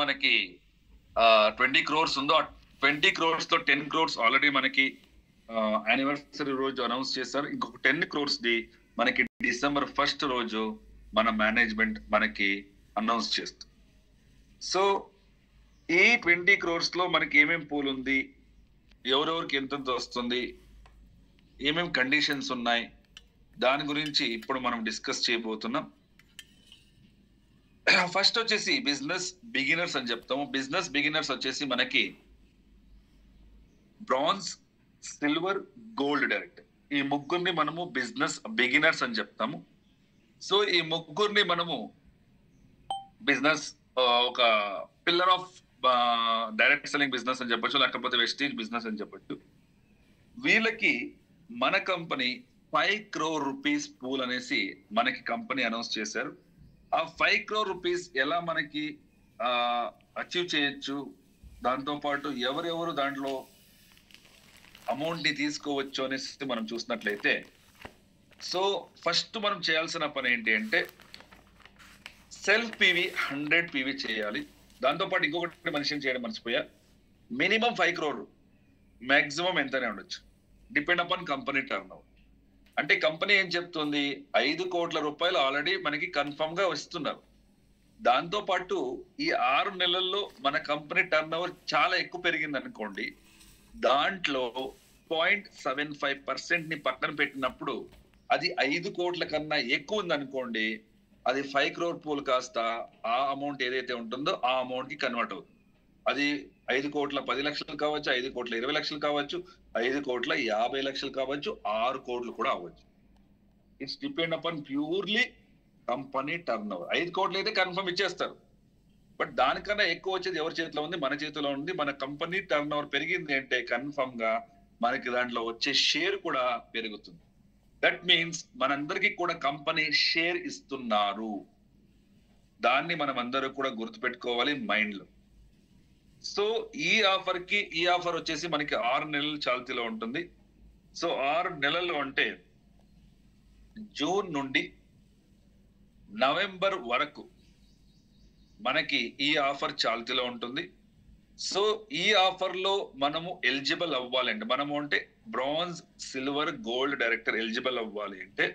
మనకి 20 crores ఉందో, ఆ 20 crores తో 10 crores ఆల్రెడీ మనకి యానివర్సరీ రోజు అనౌన్స్ చేశారు. ఇంకొక 10 crores ది మనకి డిసెంబర్ 1st రోజు మన మేనేజ్మెంట్ మనకి అనౌన్స్ చేస్తుంది. సో ఈ 20 crores లో మనకి ఏమేమి పూల్ ఉంది, ఎవరెవరికి ఎంతెంత వస్తుంది, ఏమేమి కండిషన్స్ ఉన్నాయి, దాని గురించి ఇప్పుడు మనం డిస్కస్ చేయబోతున్నాం. ఫస్ట్ వచ్చేసి బిజినెస్ బిగినర్స్ అని చెప్తాము. బిజినెస్ బిగినర్స్ వచ్చేసి మనకి బ్రాంజ్, సిల్వర్, గోల్డ్ డైరెక్ట్, ఈ ముగ్గురిని మనము బిజినెస్ బిగినర్స్ అని చెప్తాము. సో ఈ ముగ్గురిని మనము బిజినెస్ ఒక pillar of direct selling business అని చెప్పొచ్చు, లేకపోతే వెస్టీజ్ బిజినెస్ అని చెప్పొచ్చు. వీళ్ళకి మన కంపెనీ 5 crore rupees పూల్ అనేసి మనకి కంపెనీ అనౌన్స్ చేశారు. ఆ 5 crore rupees ఎలా మనకి అచీవ్ చేయొచ్చు, దాంతో పాటు ఎవరెవరు దాంట్లో అమౌంట్ ని తీసుకోవచ్చు అనేసి మనం చూసినట్లయితే, సో ఫస్ట్ మనం చేయాల్సిన పని ఏంటి అంటే సెల్ఫ్ పీవీ 100 PV చేయాలి. దాంతో పాటు ఇంకొకటి మనిషిని చేయడం మర్చిపోయా, మినిమం 5 crore, మాక్సిమం ఎంతనే ఉండొచ్చు, depend upon company turn over. అంటే కంపెనీ ఏం చెప్తుంది, 5 కోట్ల రూపాయలు ఆల్రెడీ మనకి కన్ఫర్మ్ గా వస్తున్నారు. దాంతో పాటు ఈ 6 నెలల్లో మన కంపెనీ టర్న్ ఓవర్ చాలా ఎక్కువ పెరిగింది అనుకోండి, దాంట్లో 0.75% ని పక్కన పెట్టినప్పుడు అది 5 కోట్ల కన్నా ఎక్కువ ఉంది అనుకోండి, అది 5 crore పూల్ కాస్త ఆ అమౌంట్ ఏదైతే ఉంటుందో ఆ అమౌంట్ కి కన్వర్ట్ అవుతుంది. అది 5 కోట్ల 10 లక్షలు కావచ్చు, 5 కోట్ల 20 లక్షలు కావచ్చు, 5 కోట్ల 50 లక్షలు కావచ్చు, 6 కోట్లు కూడా అవ్వచ్చు. It's depend upon purely company turn over. 5 కోట్లు అయితే కన్ఫర్మ్ ఇచ్చేస్తారు, బట్ దానికన్నా ఎక్కువ వచ్చేది ఎవరి చేతిలో ఉంది, మన చేతిలో ఉంది. మన కంపెనీ టర్న్ ఓవర్ పెరిగింది అంటే కన్ఫర్మ్ గా మనకి దాంట్లో వచ్చే షేర్ కూడా పెరుగుతుంది. దట్ మీన్స్ మనందరికీ కూడా కంపెనీ షేర్ ఇస్తున్నారు. దాన్ని మనం అందరూ కూడా గుర్తుపెట్టుకోవాలి మైండ్ లో. సో ఈ ఆఫర్ వచ్చేసి మనకి 6 నెలలు చాల్తీలో ఉంటుంది. సో 6 నెలలు అంటే జూన్ నుండి నవంబర్ వరకు మనకి ఈ ఆఫర్ చాల్తీలో ఉంటుంది. సో ఈ ఆఫర్ లో మనము ఎలిజిబుల్ అవ్వాలి అంటే, మనము అంటే bronze, silver, gold director eligible అవ్వాలి అంటే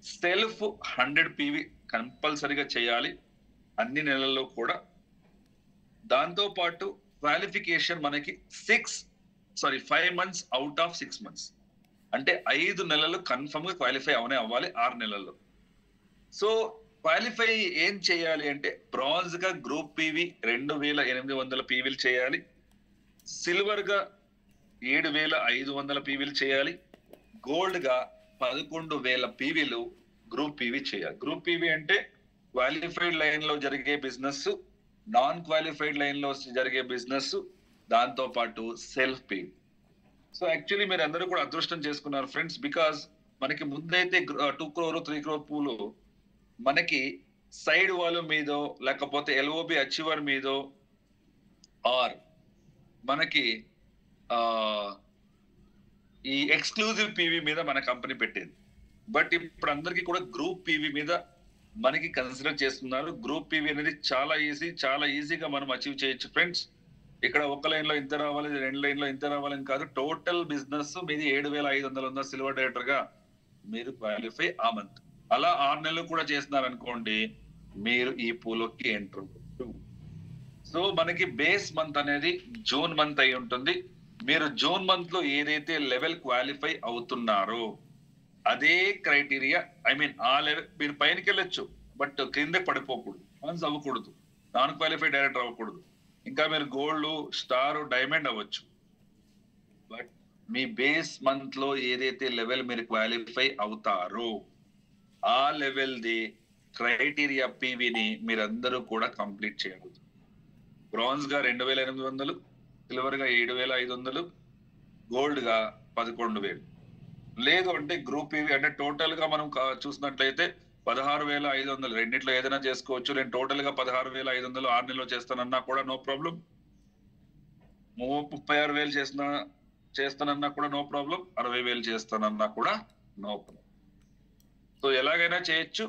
సెల్ఫ్ 100 PV కంపల్సరీగా చేయాలి అన్ని నెలల్లో కూడా. దాంతో పాటు క్వాలిఫికేషన్ మనకి 5 months అవుట్ ఆఫ్ 6 months, అంటే 5 నెలలు కన్ఫర్మ్ గా క్వాలిఫై అవ్వాలి 6 నెలల్లో. సో క్వాలిఫై ఏం చేయాలి అంటే, బ్రాంజ్ గా గ్రూప్ పీవీ 2800 PVలు చేయాలి, సిల్వర్ గా 7500 PVలు చేయాలి, గోల్డ్ గా 11,000 PVలు గ్రూప్ పీవీ చేయాలి. గ్రూప్ పీవీ అంటే క్వాలిఫైడ్ లైన్ లో జరిగే బిజినెస్, నాన్ క్వాలిఫైడ్ లైన్ లో జరిగే బిజినెస్, దాంతో పాటు సెల్ఫ్ పీవీ. సో యాక్చువల్లీ మీరు అందరూ కూడా అదృష్టం చేసుకున్నారు ఫ్రెండ్స్, బికాస్ మనకి ముందైతే 2 crore 3 crore పూలు మనకి సైడ్ వాల్యూమ్ మీదో, లేకపోతే ఎల్ఓబి అచీవర్ మీదో, ఆర్ మనకి ఈ ఎక్స్క్లూజివ్ పీవీ మీద మన కంపెనీ పెట్టింది. బట్ ఇప్పుడు అందరికీ కూడా గ్రూప్ పీవీ మీద మనకి కన్సిడర్ చేస్తున్నారు. గ్రూప్ పీవీ అనేది చాలా ఈజీగా మనం అచీవ్ చేయొచ్చు ఫ్రెండ్స్. ఇక్కడ ఒక లైన్ లో ఇంత రావాలి, 2 లైన్ లో ఇంత రావాలని కాదు, టోటల్ బిజినెస్ మీది 7,500 ఉన్న సిల్వర్ డైరెక్టర్ గా మీరు క్వాలిఫై ఆ మంత్. అలా 6 నెలలు కూడా చేస్తున్నారు అనుకోండి, మీరు ఈ పూలోకి ఎంటర్. సో మనకి బేస్ మంత్ అనేది జూన్ మంత్ అయి ఉంటుంది. మీరు జూన్ మంత్ లో ఏదైతే లెవెల్ క్వాలిఫై అవుతున్నారో అదే క్రైటీరియా, ఆ లెవెల్ మీరు పైనకి వెళ్ళొచ్చు, బట్ కింద పడిపోకూడదు, వన్స్ అవ్వకూడదు, నాన్ క్వాలిఫైడ్ డైరెక్టర్ అవ్వకూడదు. ఇంకా మీరు గోల్డ్, స్టార్, డైమండ్ అవ్వచ్చు, బట్ మీ బేస్ మంత్ లో ఏదైతే లెవెల్ మీరు క్వాలిఫై అవుతారో ఆ లెవెల్ ది క్రైటీరియా పీవీని మీరందరూ కూడా కంప్లీట్ చేయగలరు. బ్రాంజ్ గా 2,800, సిల్వర్ గా 7,500, గోల్డ్ గా 11,000. లేదు అంటే గ్రూప్ పీవీ అంటే టోటల్ గా మనం చూసినట్లయితే 16,500, రెండిట్లో ఏదైనా చేసుకోవచ్చు. నేను టోటల్ గా 16,500 6 నెలలు చేస్తానన్నా కూడా నో ప్రాబ్లం. 36,000 చేస్తానన్నా కూడా నో ప్రాబ్లం. 60,000 చేస్తానన్నా కూడా నో ప్రాబ్లం. సో ఎలాగైనా చేయొచ్చు,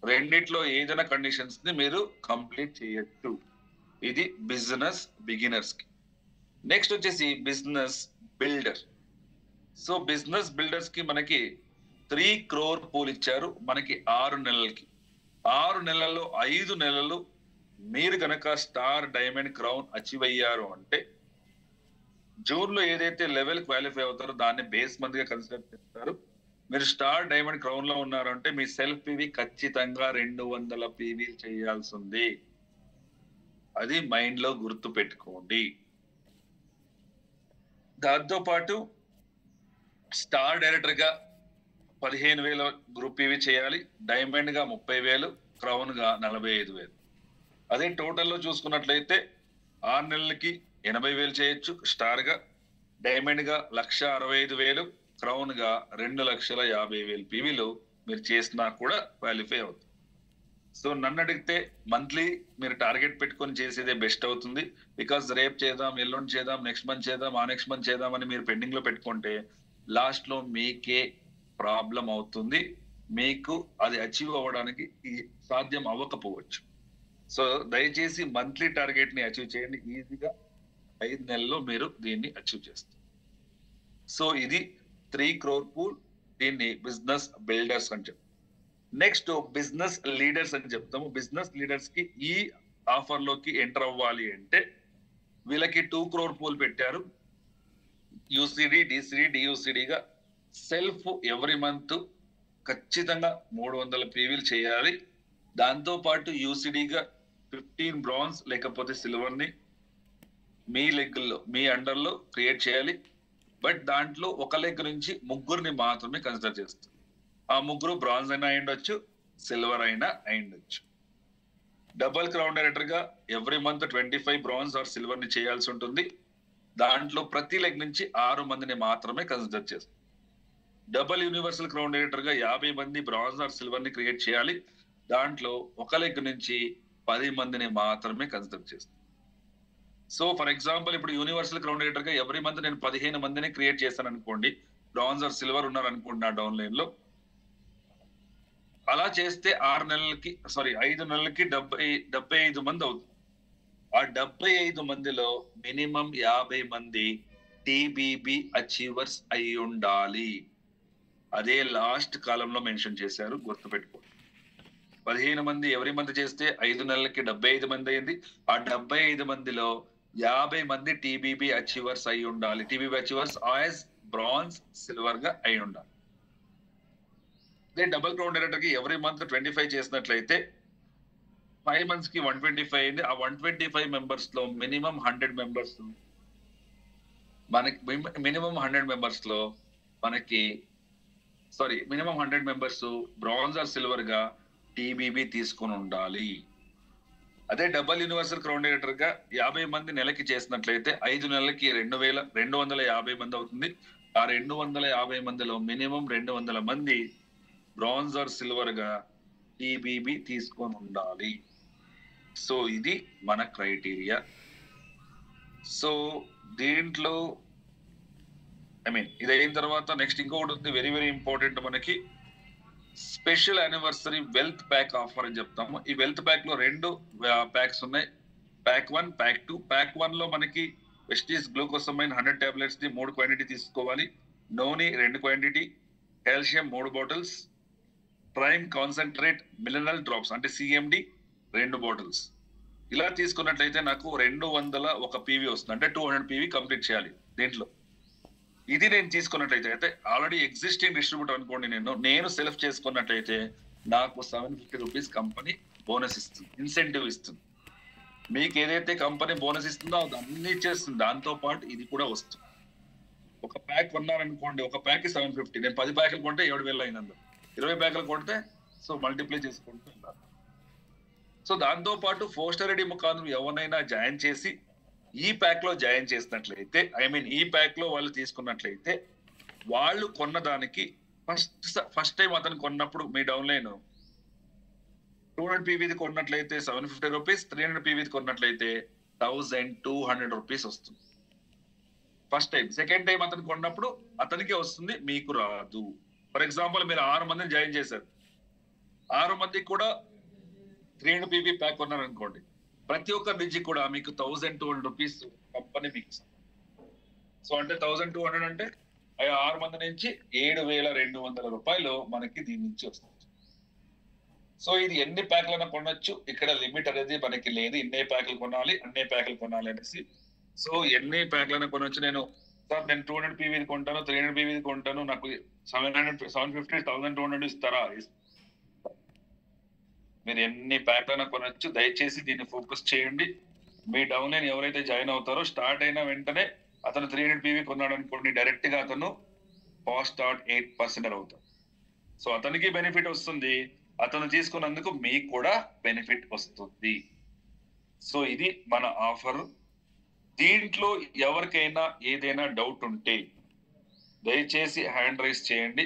రెండిట్లో ఏదైనా కండిషన్స్ ని మీరు కంప్లీట్ చేయొచ్చు. ఇది బిజినెస్ బిగినర్స్ కి. నెక్స్ట్ వచ్చేసి business builder. So business builders కి మనకి 3 crore పూల్ ఇచ్చారు మనకి 6 నెలలకి. 6 నెలల్లో 5 నెలలు మీరు గనక స్టార్ డైమండ్ క్రౌన్ అచీవ్ అయ్యారు అంటే జూన్ లో ఏదైతే లెవెల్ క్వాలిఫై అవుతారో దాన్ని బేస్ మంత్ గా కన్సిడర్ చేస్తారు. మీరు స్టార్ డైమండ్ క్రౌన్ లో ఉన్నారు అంటే మీ సెల్ఫ్ పీవీ ఖచ్చితంగా 200 పీవీ చేయాల్సి ఉంది. అది మైండ్ లో గుర్తు పెట్టుకోండి. దాంతో పాటు స్టార్ డైరెక్టర్ గా 15,000 గ్రూప్ పీవీ చేయాలి, డైమండ్ గా 30,000, క్రౌన్ గా 45,000. అదే టోటల్ లో చూసుకున్నట్లయితే 6 నెలలకి 80,000 చేయొచ్చు స్టార్ గా, డైమండ్ గా 1,65,000, క్రౌన్ గా 2,50,000 పీవీలు మీరు చేసినా కూడా క్వాలిఫై అవుతుంది. సో నన్ను అడిగితే మంత్లీ మీరు టార్గెట్ పెట్టుకొని చేసేదే బెస్ట్ అవుతుంది. బికాస్ రేపు చేద్దాం, ఎల్లుండి చేద్దాం, నెక్స్ట్ మంత్ చేద్దాం, ఆ నెక్స్ట్ మంత్ చేద్దాం అని మీరు పెండింగ్ లో పెట్టుకుంటే లాస్ట్ లో మీకే ప్రాబ్లం అవుతుంది. మీకు అది అచీవ్ అవ్వడానికి సాధ్యం అవ్వకపోవచ్చు. సో దయచేసి మంత్లీ టార్గెట్ ని అచీవ్ చేయండి. ఈజీగా 5 నెలల్లో మీరు దీన్ని అచీవ్ చేస్తారు. సో ఇది 3 crore పూల్. దీన్ని బిజినెస్ బిల్డర్స్ అని చెప్తాం. నెక్స్ట్ బిజినెస్ లీడర్స్ అని చెప్తాము. బిజినెస్ లీడర్స్ కి ఈ ఆఫర్ లోకి ఎంటర్ అవ్వాలి అంటే వీళ్ళకి 2 crore పూల్ పెట్టారు. యూసిడి, డిసిడి, డియూసిడిగా సెల్ఫ్ ఎవ్రీ మంత్ ఖచ్చితంగా 300 పీవీలు చేయాలి. దాంతో పాటు యూసిడిగా 15 బ్రాంజ్ లేకపోతే సిల్వర్ ని మీ లెగ్లో మీ అండర్ లో క్రియేట్ చేయాలి. బట్ దాంట్లో ఒక లెగ్ నుంచి 3 మాత్రమే కన్సిడర్ చేస్తారు. ఆ 3 బ్రాంజ్ అయినా అయిండొచ్చు, సిల్వర్ అయినా అయిండొచ్చు. డబుల్ క్రౌన్ డైరెక్టర్ గా every month 25 bronze are silver ని చేయాల్సి ఉంటుంది. దాంట్లో ప్రతి లెగ్ నుంచి 6 మందిని మాత్రమే కన్సిడర్ చేస్తారు. డబుల్ యూనివర్సల్ క్రౌన్ డైరెక్టర్ గా 50 మంది బ్రాంజ్ ఆర్ సిల్వర్ ని క్రియేట్ చేయాలి. దాంట్లో ఒక లెగ్ నుంచి 10 మందిని మాత్రమే కన్సిడర్ చేస్తారు. సో ఫర్ ఎగ్జాంపుల్ ఇప్పుడు యూనివర్సల్ క్రౌన్ డైరెక్టర్ గా ఎవ్రీ మంత్ నేను 15 మందిని క్రియేట్ చేశాను అనుకోండి, బ్రాంజ్ ఆర్ సిల్వర్ ఉన్నారు అనుకోండి నా డౌన్ లైన్ లో. అలా చేస్తే 5 నెలలకి 75 మంది అవుతుంది. ఆ 75 మందిలో మినిమం 50 మంది టీబీబీ అచీవర్స్ అయి ఉండాలి. అదే లాస్ట్ కాలంలో మెన్షన్ చేశారు, గుర్తుపెట్టుకోండి. 15 మంది ఎవరి మంది చేస్తే 5 నెలలకి 75 మంది అయింది. ఆ 75 మందిలో 50 మంది టీబీబీ అచీవర్స్ అయి ఉండాలి. టీబీబీ అచీవర్స్ యాజ్ బ్రాంజ్, సిల్వర్ గా అయి ఉండాలి. అదే డబుల్ క్రౌన్ డైరెక్టర్ కి ఎవరి మంత్ 25 చేసినట్లయితే 5 మంత్స్ కి 125 అయింది. ఆ 125 మెంబర్స్ లో మినిమం 100 మెంబర్స్ మనకి మినిమం 100 మెంబర్స్ లో మనకి minimum 100 members bronze are silver గా టీబీబీ తీసుకొని ఉండాలి. అదే డబుల్ యూనివర్సల్ క్రౌన్ డైరెక్టర్ గా 50 మంది నెలకి చేసినట్లయితే 5 నెలలకి 250 మంది అవుతుంది. ఆ 250 మందిలో మినిమం 200 మంది బ్రాంజ్ ఆర్ సిల్వర్ గా టీబీబీ తీసుకొని ఉండాలి. సో ఇది మన క్రైటీరియా. సో దీంట్లో ఇది అయిన తర్వాత నెక్స్ట్ ఇంకొకటి ఉంది, వెరీ వెరీ ఇంపార్టెంట్. మనకి special anniversary wealth pack offer అని చెప్తాము. ఈ వెల్త్ ప్యాక్ లో 2 ప్యాక్స్ ఉన్నాయి, ప్యాక్ 1, ప్యాక్ 2. ప్యాక్ 1 లో మనకి వెస్టీస్ గ్లూకోసమైన్ 100 టాబ్లెట్స్ ని 3 క్వాంటిటీ తీసుకోవాలి, నోని 2 quantity, calcium 3 bottles, prime concentrate mineral drops అంటే సిఎండి 2 బాటిల్స్. ఇలా తీసుకున్నట్లయితే నాకు 201 పీవీ వస్తుంది. అంటే 200 పీవీ కంప్లీట్ చేయాలి దీంట్లో. ఇది నేను తీసుకున్నట్లయితే అయితే ఆల్రెడీ ఎగ్జిస్టింగ్ డిస్ట్రిబ్యూటర్ అనుకోండి, నేను సెలెక్ట్ చేసుకున్నట్లయితే నాకు 750 రూపీస్ కంపెనీ బోనస్ ఇస్తుంది, ఇన్సెంటివ్ ఇస్తుంది. మీకు ఏదైతే కంపెనీ బోనస్ ఇస్తుందో అది అన్ని ఇచ్చేస్తుంది, దాంతో పాటు ఇది కూడా వస్తుంది. ఒక ప్యాక్ కొన్నారనుకోండి, ఒక ప్యాక్ 750, నేను 10 ప్యాకులు కొంటే 7,000 అయినందు, 20 ప్యాకులు కొంటే సో మల్టిప్లై చేసుకుంటూ ఉండాలి. సో దాంతో పాటు ఫోస్టర్ రెడీ ముఖాంతరం ఎవరినైనా జాయిన్ చేసి ఈ ప్యాక్ లో జాయిన్ చేసినట్లయితే, ఈ ప్యాక్ లో వాళ్ళు తీసుకున్నట్లయితే వాళ్ళు కొన్న దానికి ఫస్ట్ టైం అతను కొన్నప్పుడు మీ డౌన్ లైన్ 200 పీవీది కొన్నట్లయితే 750 రూపీస్, 300 పీవీది కొన్నట్లయితే 1200 రూపీస్ వస్తుంది ఫస్ట్ టైం. సెకండ్ టైం అతను కొన్నప్పుడు అతనికి వస్తుంది, మీకు రాదు. ఫర్ ఎగ్జాంపుల్ మీరు 6 మందిని జాయిన్ చేశారు, 6 మందికి కూడా 300 పీవీ ప్యాక్ కొన్నారు అనుకోండి, ప్రతి ఒక్క బ్రిడ్జి కూడా మీకు 1200 రూపీస్ కంపెనీ మీకు ఇస్తుంది. సో అంటే 1200 అంటే 6 మంది నుంచి 7200 రూపాయలు మనకి దీని నుంచి వస్తుంది. సో ఇది ఎన్ని ప్యాక్లైనా కొనొచ్చు, ఇక్కడ లిమిట్ అనేది మనకి లేదు. ఇన్నే ప్యాక్లు కొనాలి, అన్నే ప్యాక్లు కొనాలి అనేసి. సో ఎన్ని ప్యాక్లైనా కొనొచ్చు. నేను 200 పీవీ కొంటాను, 300 పీవీ కొంటాను, నాకు 700, 750, 1200 ఇస్తారా? మీరు ఎన్ని ప్యాక్లైనా కొనొచ్చు. దయచేసి దీన్ని ఫోకస్ చేయండి. మీ డౌన్ లైన్ ఎవరైతే జాయిన్ అవుతారో స్టార్ట్ అయిన వెంటనే అతను 300 పీవీ కొన్నాడు అనుకోండి, డైరెక్ట్ గా అతను ఫాస్ట్ స్టార్ట్ 8% అవుతాడు. సో అతనికి బెనిఫిట్ వస్తుంది, అతను తీసుకున్నందుకు మీకు కూడా బెనిఫిట్ వస్తుంది. సో ఇది మన ఆఫర్. దీంట్లో ఎవరికైనా ఏదైనా డౌట్ ఉంటే దయచేసి హ్యాండ్ రైజ్ చేయండి.